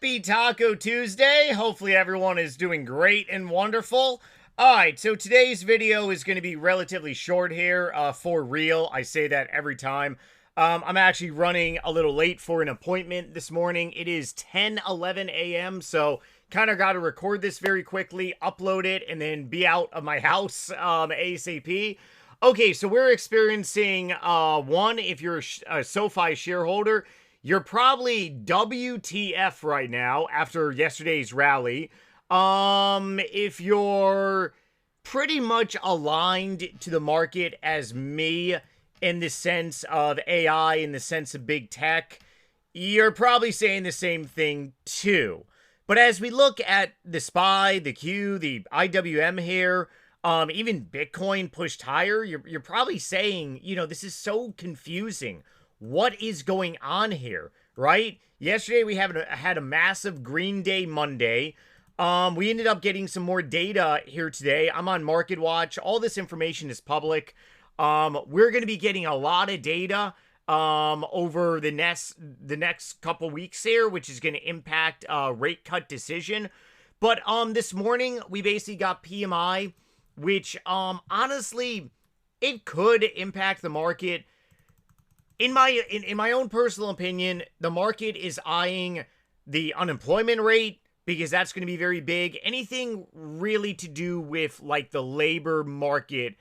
Happy Taco Tuesday. Hopefully everyone is doing great and wonderful. Alright, so today's video is going to be relatively short here, for real. I say that every time. I'm actually running a little late for an appointment this morning. It is 10:11 a.m., so kind of got to record this very quickly, upload it, and then be out of my house ASAP. Okay, so we're experiencing, one, if you're a SoFi shareholder, you're probably WTF right now after yesterday's rally. If you're pretty much aligned to the market as me in the sense of AI, in the sense of big tech, you're probably saying the same thing too. But as we look at the SPY, the Q, the IWM here, even Bitcoin pushed higher, you're probably saying, you know, this is so confusing. What is going on here, right? Yesterday we had a massive Green Day Monday. We ended up getting some more data here today. I'm on Market Watch. All this information is public. We're going to be getting a lot of data over the next couple weeks here, which is going to impact rate cut decision. But this morning we basically got PMI, which honestly it could impact the market. In my own personal opinion, the market is eyeing the unemployment rate because that's going to be very big. Anything really to do with like the labor market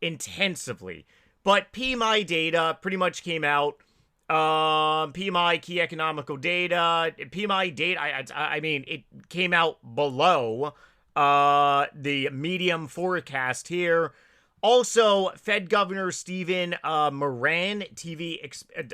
intensively. But PMI data pretty much came out. PMI key economical data. PMI data, I mean, it came out below the medium forecast here. Also, Fed Governor Stephen Moran TV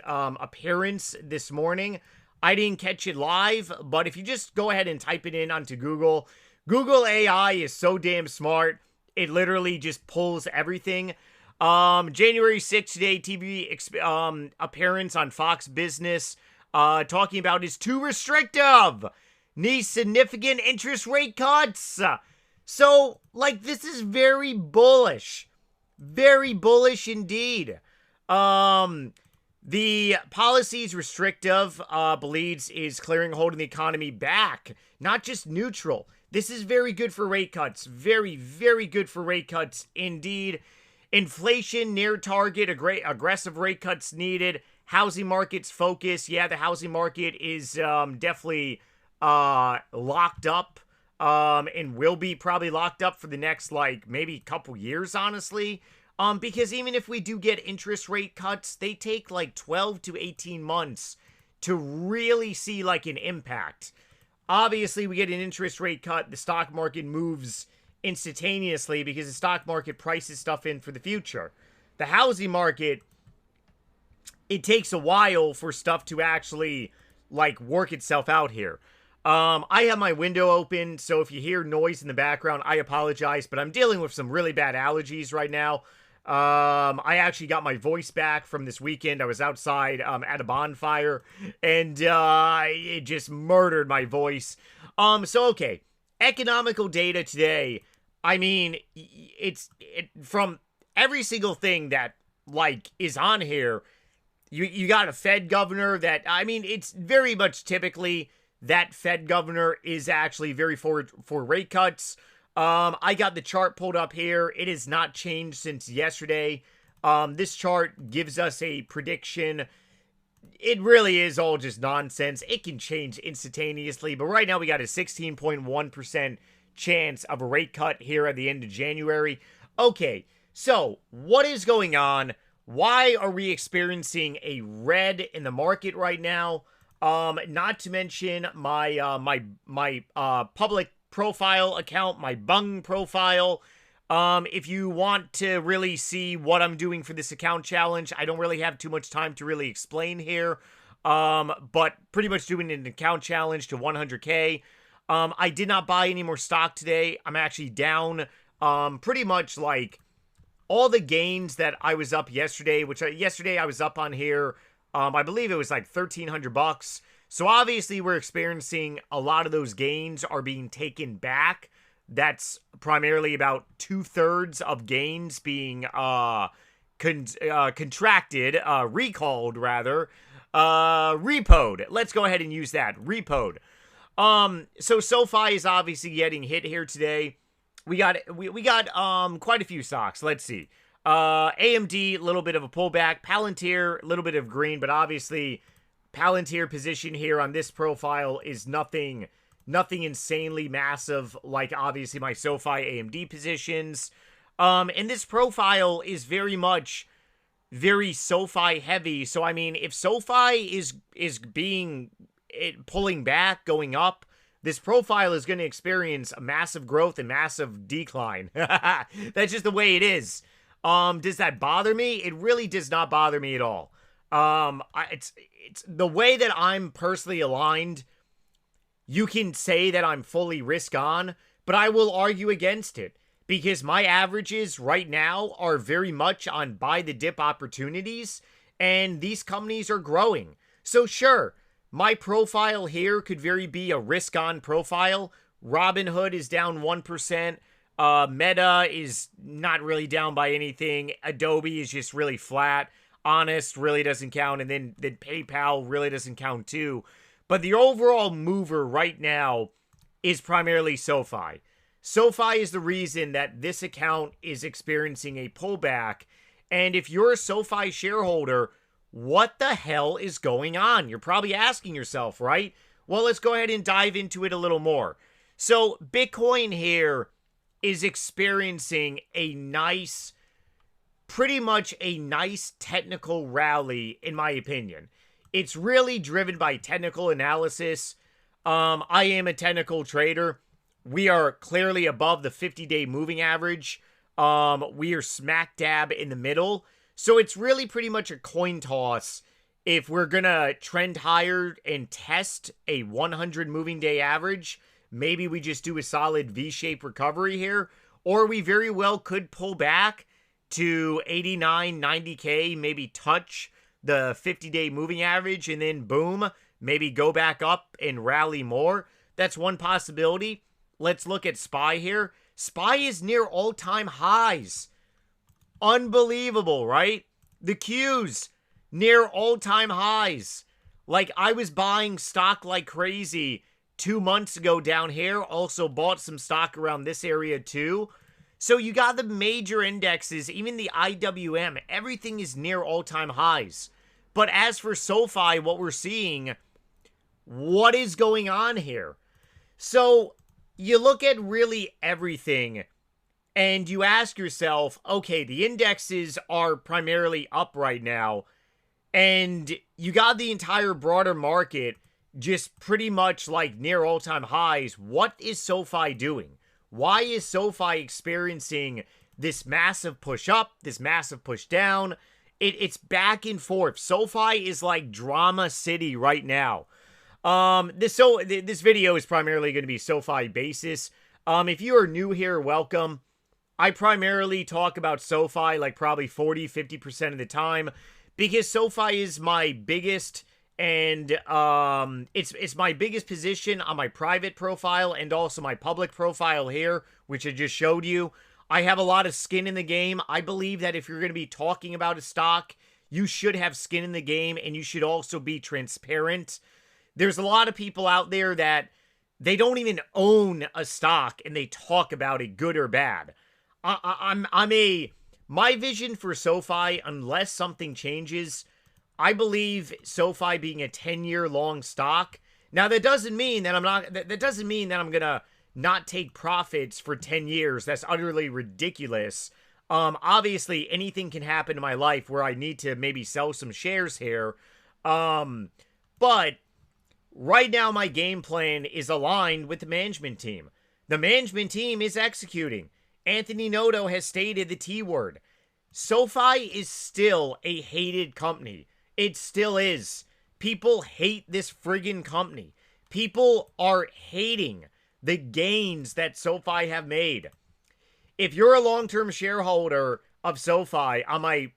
appearance this morning. I didn't catch it live, but if you just go ahead and type it in onto Google, Google AI is so damn smart. It literally just pulls everything. January 6th today, TV appearance on Fox Business, talking about is too restrictive. Needs significant interest rate cuts. So, like, this is very bullish. Very bullish indeed. The policy's restrictive, believes is clearing a hold in the economy back, not just neutral. This is very good for rate cuts. Very, very good for rate cuts indeed. Inflation near target, aggressive rate cuts needed. Housing markets focus. Yeah, the housing market is definitely locked up. And will be probably locked up for the next, like, maybe couple years, honestly. Because even if we do get interest rate cuts, they take, like, 12 to 18 months to really see, like, an impact. Obviously, we get an interest rate cut, the stock market moves instantaneously because the stock market prices stuff in for the future. The housing market, it takes a while for stuff to actually, like, work itself out here. I have my window open, so if you hear noise in the background, I apologize, but I'm dealing with some really bad allergies right now. I actually got my voice back from this weekend. I was outside, at a bonfire, and, it just murdered my voice. So, okay. Economical data today, I mean, from every single thing that, like, is on here, you got a Fed governor that, I mean, it's very much typically that Fed governor is actually very for rate cuts. I got the chart pulled up here. It has not changed since yesterday. This chart gives us a prediction. It really is all just nonsense. It can change instantaneously, but right now we got a 16.1% chance of a rate cut here at the end of January. Okay, so what is going on? Why are we experiencing a red in the market right now? Not to mention my public profile account, my Bung profile. If you want to really see what I'm doing for this account challenge, I don't really have too much time to really explain here. But pretty much doing an account challenge to 100K. I did not buy any more stock today. I'm actually down, pretty much like all the gains that I was up yesterday, which yesterday I was up on here. I believe it was like $1,300. So obviously we're experiencing a lot of those gains are being taken back. That's primarily about 2/3 of gains being contracted, recalled rather, repoed. Let's go ahead and use that, repoed. So SoFi is obviously getting hit here today. We got quite a few stocks. Let's see. AMD, a little bit of a pullback. Palantir, a little bit of green, but obviously Palantir position here on this profile is nothing insanely massive like obviously my SoFi AMD positions. And this profile is very much very SoFi heavy. So I mean, if SoFi is pulling back, going up, this profile is going to experience a massive growth and massive decline. That's just the way it is. Does that bother me? It really does not bother me at all. It's the way that I'm personally aligned. You can say that I'm fully risk on, but I will argue against it because my averages right now are very much on buy the dip opportunities, and these companies are growing. So sure, my profile here could very be a risk on profile. Robinhood is down 1%. Meta is not really down by anything. Adobe is just really flat. Honest really doesn't count. And then PayPal really doesn't count too. But the overall mover right now is primarily SoFi. SoFi is the reason that this account is experiencing a pullback. And if you're a SoFi shareholder, what the hell is going on? You're probably asking yourself, right? Well, let's go ahead and dive into it a little more. So Bitcoin here is experiencing pretty much a nice technical rally, in my opinion. It's really driven by technical analysis. I am a technical trader. We are clearly above the 50-day moving average. We are smack dab in the middle. So it's really pretty much a coin toss if we're going to trend higher and test a 100 moving day average. Maybe we just do a solid V-shaped recovery here, or we very well could pull back to 89, 90K, maybe touch the 50-day moving average, and then boom, maybe go back up and rally more. That's one possibility. Let's look at SPY here. SPY is near all-time highs. Unbelievable, right? The Qs near all-time highs. Like, I was buying stock like crazy 2 months ago down here. Also bought some stock around this area too. So you got the major indexes, even the IWM, everything is near all-time highs. But as for SoFi, what we're seeing, what is going on here? So you look at really everything and you ask yourself, okay, the indexes are primarily up right now, and you got the entire broader market just pretty much like near all-time highs. What is SoFi doing? Why is SoFi experiencing this massive push up, this massive push down? It's back and forth. SoFi is like drama city right now. This video is primarily going to be SoFi basis. If you are new here, welcome. I primarily talk about SoFi like probably 40-50% of the time because SoFi is my biggest, and it's my biggest position on my private profile and also my public profile here, which I just showed you. I have a lot of skin in the game. I believe that if you're going to be talking about a stock, you should have skin in the game, and you should also be transparent. There's a lot of people out there that they don't even own a stock and they talk about it good or bad. My vision for SoFi, unless something changes, I believe SoFi being a 10-year long stock. Now that doesn't mean that I'm gonna not take profits for 10 years. That's utterly ridiculous. Obviously anything can happen in my life where I need to maybe sell some shares here. But right now my game plan is aligned with the management team. The management team is executing. Anthony Noto has stated the T word. SoFi is still a hated company. It still is. People hate this friggin' company. People are hating the gains that SoFi have made. If you're a long-term shareholder of SoFi, on my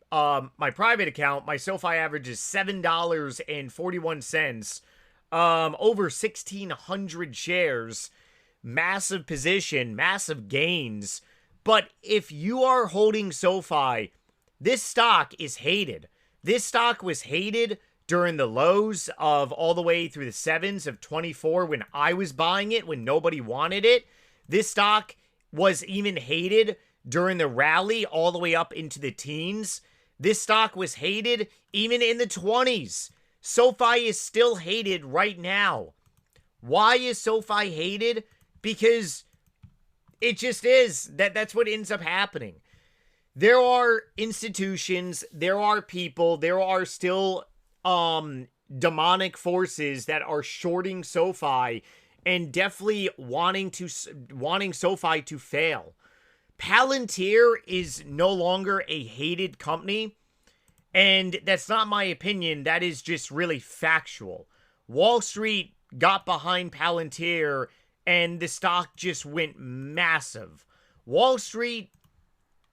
private account, my SoFi average is $7.41. Over 1,600 shares. Massive position, massive gains. But if you are holding SoFi, this stock is hated. This stock was hated during the lows of all the way through the sevens of 24 when I was buying it, when nobody wanted it. This stock was even hated during the rally all the way up into the teens. This stock was hated even in the 20s. SoFi is still hated right now. Why is SoFi hated? Because it just is. That's what ends up happening. There are institutions, there are people, there are still demonic forces that are shorting SoFi and definitely wanting SoFi to fail. Palantir is no longer a hated company, and that's not my opinion. That is just really factual. Wall Street got behind Palantir, and the stock just went massive. Wall Street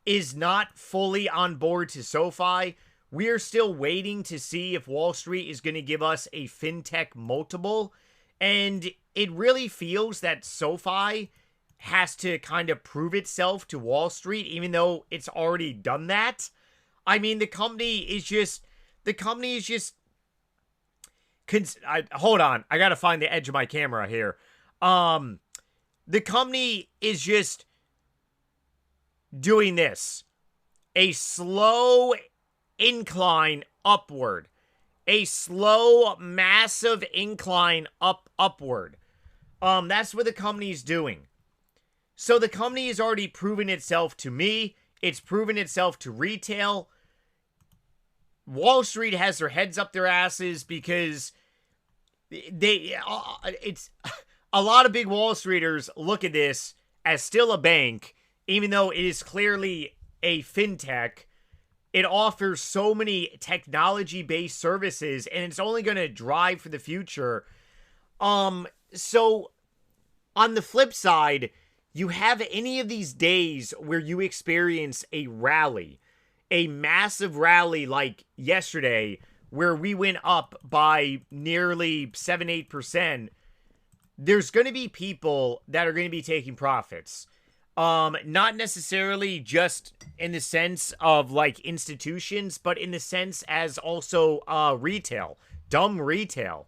is not fully on board to SoFi. We are still waiting to see if Wall Street is going to give us a fintech multiple, and it really feels that SoFi has to kind of prove itself to Wall Street, even though it's already done that. I mean, the company is just, hold on, I gotta find the edge of my camera here. The company is just doing this. A slow incline upward. A slow, massive incline upward. That's what the company's doing. So the company has already proven itself to me. It's proven itself to retail. Wall Street has their heads up their asses because it's a lot of big Wall Streeters look at this as still a bank, even though it is clearly a fintech. It offers so many technology-based services, and it's only going to drive for the future. So on the flip side, you have any of these days where you experience a rally, a massive rally like yesterday, where we went up by nearly 7-8%, there's going to be people that are going to be taking profits. Not necessarily just in the sense of like institutions, but in the sense as also retail, dumb retail.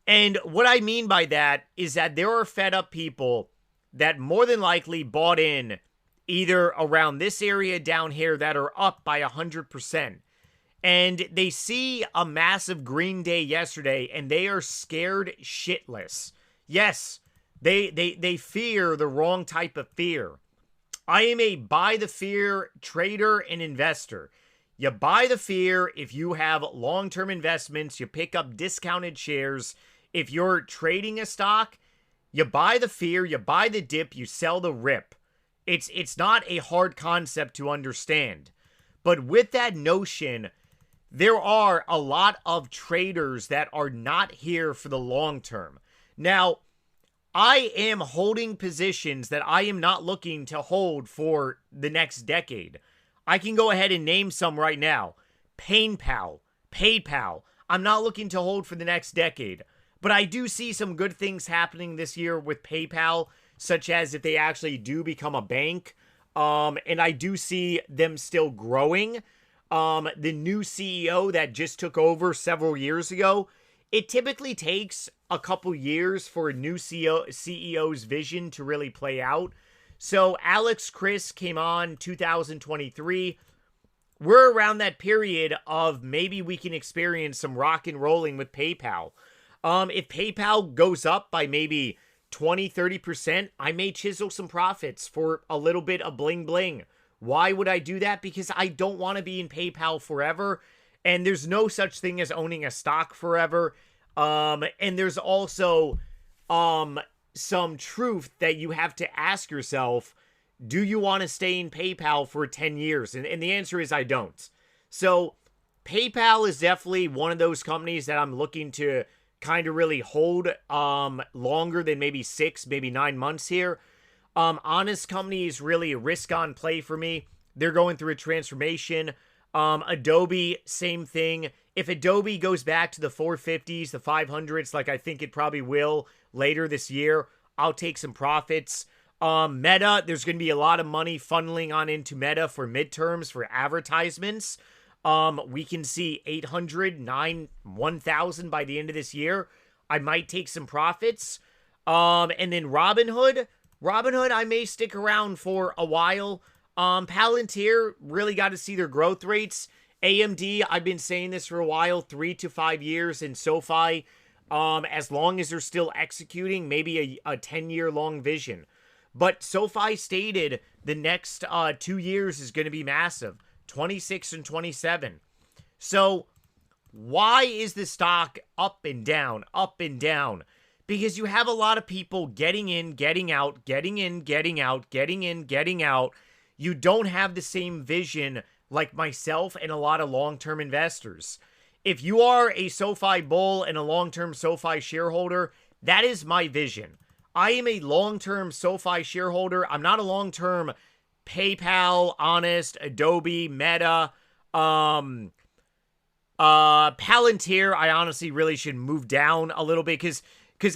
And what I mean by that is that there are fed up people that more than likely bought in either around this area down here that are up by 100%. And they see a massive green day yesterday and they are scared shitless. Yes, they fear the wrong type of fear. I am a buy the fear trader and investor. You buy the fear if you have long-term investments, you pick up discounted shares. If you're trading a stock, you buy the fear, you buy the dip, you sell the rip. It's not a hard concept to understand. But with that notion, there are a lot of traders that are not here for the long term. Now, I am holding positions that I am not looking to hold for the next decade. I can go ahead and name some right now. PayPal. I'm not looking to hold for the next decade. But I do see some good things happening this year with PayPal, such as if they actually do become a bank. And I do see them still growing. The new CEO that just took over several years ago, it typically takes a couple years for a new CEO's vision to really play out. So Alex Chris came on 2023. We're around that period of maybe we can experience some rock and rolling with PayPal. If PayPal goes up by maybe 20-30%, I may chisel some profits for a little bit of bling bling. Why would I do that? Because I don't want to be in PayPal forever. And there's no such thing as owning a stock forever. And there's also some truth that you have to ask yourself, do you want to stay in PayPal for 10 years? And the answer is I don't. So PayPal is definitely one of those companies that I'm looking to kind of really hold longer than maybe 6, maybe 9 months here. Honest Company is really a risk-on play for me. They're going through a transformation. Adobe, same thing. If Adobe goes back to the 450s, the 500s, like I think it probably will later this year, I'll take some profits. Meta, there's going to be a lot of money funneling on into Meta for midterms, for advertisements. We can see 800, 1,000 by the end of this year. I might take some profits. And then Robinhood, I may stick around for a while. Palantir, really got to see their growth rates. AMD, I've been saying this for a while, 3 to 5 years. And SoFi, as long as they're still executing, maybe a 10-year long vision. But SoFi stated the next 2 years is going to be massive, 26 and 27. So why is the stock up and down, up and down? Because you have a lot of people getting in, getting out, getting in, getting out, getting in, getting out. You don't have the same vision like myself and a lot of long-term investors. If you are a SoFi bull and a long-term SoFi shareholder, that is my vision. I am a long-term SoFi shareholder. I'm not a long-term PayPal, Honest, Adobe, Meta, Palantir. I honestly really should move down a little bit because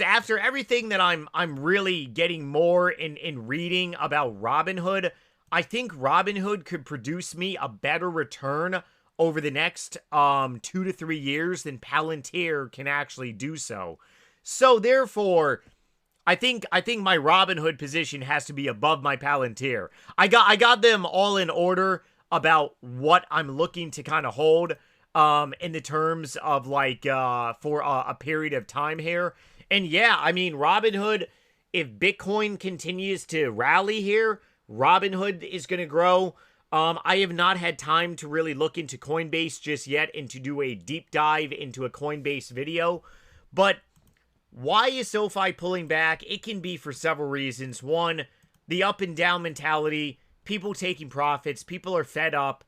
after everything that I'm really getting more in reading about Robinhood, I think Robinhood could produce me a better return over the next 2 to 3 years than Palantir can actually do so. So therefore, I think my Robinhood position has to be above my Palantir. I got them all in order about what I'm looking to kind of hold in the terms of like for a period of time here. And yeah, I mean Robinhood, if Bitcoin continues to rally here, Robinhood is going to grow. I have not had time to really look into Coinbase just yet and to do a deep dive into a Coinbase video. But why is SoFi pulling back? It can be for several reasons. One, the up and down mentality, people taking profits, people are fed up.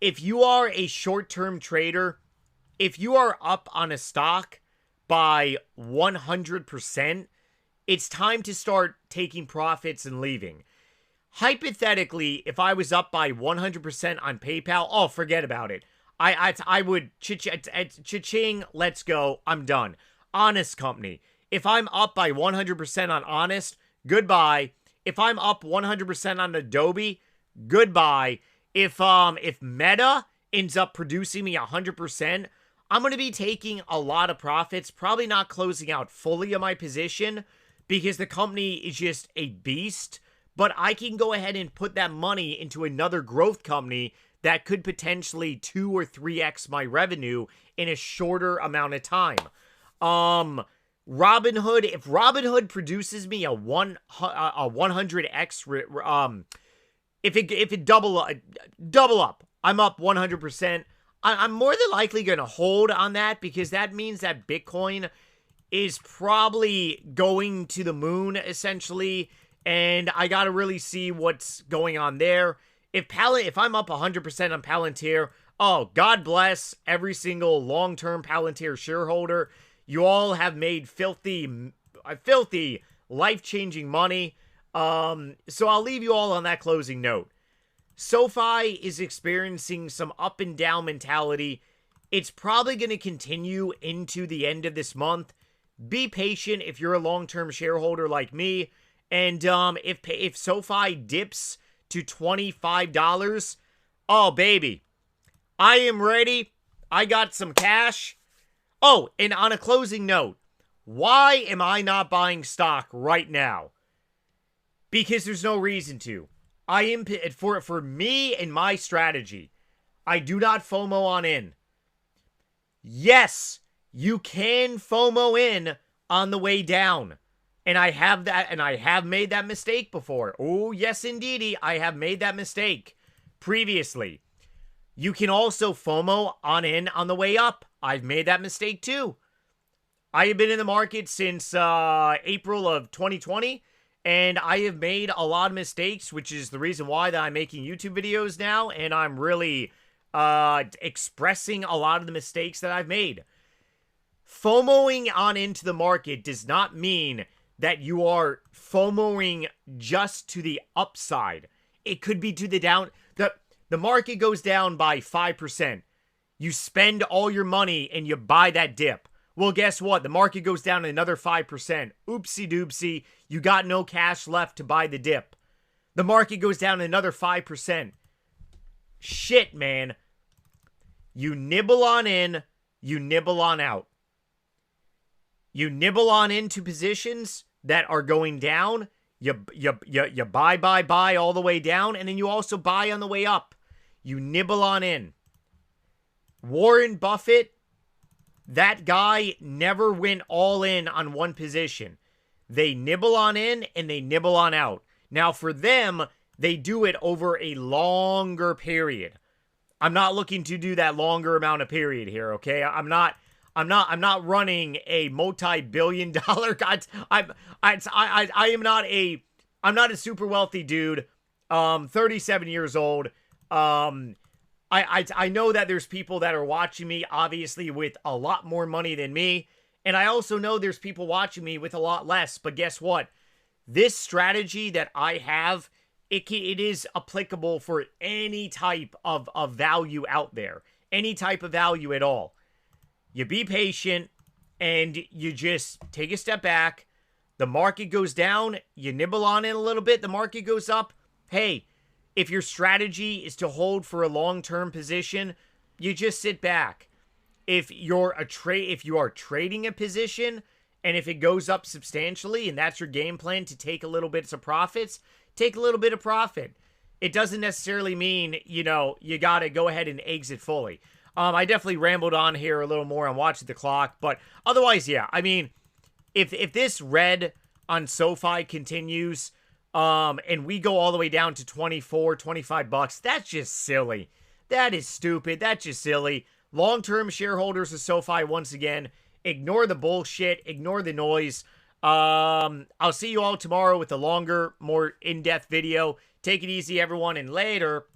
If you are a short-term trader, if you are up on a stock by 100%, it's time to start taking profits and leaving. Hypothetically, if I was up by 100% on PayPal, oh, forget about it. I would cha-ching, let's go, I'm done. Honest company. If I'm up by 100% on Honest, goodbye. If I'm up 100% on Adobe, goodbye. If Meta ends up producing me 100%, I'm going to be taking a lot of profits, probably not closing out fully on my position because the company is just a beast. But I can go ahead and put that money into another growth company that could potentially 2 or 3x my revenue in a shorter amount of time. Robinhood, if Robinhood produces me a 100x, if it double up, I'm up 100%. I'm more than likely going to hold on that because that means that Bitcoin is probably going to the moon essentially. And I got to really see what's going on there. If I'm up 100% on Palantir, oh, God bless every single long-term Palantir shareholder. You all have made filthy, life-changing money. So I'll leave you all on that closing note. SoFi is experiencing some up and down mentality. It's probably going to continue into the end of this month. Be patient if you're a long-term shareholder like me. And if SoFi dips to $25, oh, baby, I am ready. I got some cash. Oh, and on a closing note, why am I not buying stock right now? Because there's no reason to. I am, for me and my strategy, I do not FOMO on in. Yes, you can FOMO in on the way down. And I have that, and I have made that mistake before. Oh, yes, indeedy, I have made that mistake previously. You can also FOMO on in on the way up. I've made that mistake too. I have been in the market since April of 2020, and I have made a lot of mistakes, which is the reason why that I'm making YouTube videos now, and I'm really expressing a lot of the mistakes that I've made. FOMOing on into the market does not mean that you are FOMOing just to the upside. It could be to the down. The market goes down by 5%. You spend all your money and you buy that dip. Well, guess what? The market goes down another 5%. Oopsie doopsie. You got no cash left to buy the dip. The market goes down another 5%. Shit, man. You nibble on in, you nibble on out. You nibble on into positions that are going down. You buy all the way down, and then you also buy on the way up. You nibble on in. Warren Buffett, that guy never went all in on one position. They nibble on in and they nibble on out. Now for them, they do it over a longer period. I'm not looking to do that longer amount of period here, okay? I'm not running a multi-billion dollar. I'm not a super wealthy dude. 37 years old. I know that there's people that are watching me, obviously, with a lot more money than me. And I also know there's people watching me with a lot less. But guess what? This strategy that I have, it is applicable for any type of value out there. Any type of value at all. You be patient and you just take a step back. The market goes down. You nibble on it a little bit. The market goes up. Hey, if your strategy is to hold for a long-term position, you just sit back. If you are trading a position, and if it goes up substantially, and that's your game plan to take a little bit of profits, take a little bit of profit. It doesn't necessarily mean, you got to go ahead and exit fully. I definitely rambled on here a little more on watching the clock, but otherwise, yeah. I mean, if this red on SoFi continues, and we go all the way down to 24, 25 bucks, that's just silly. That is stupid. That's just silly. Long-term shareholders of SoFi, once again, ignore the bullshit, ignore the noise. I'll see you all tomorrow with a longer, more in-depth video. Take it easy, everyone, and later.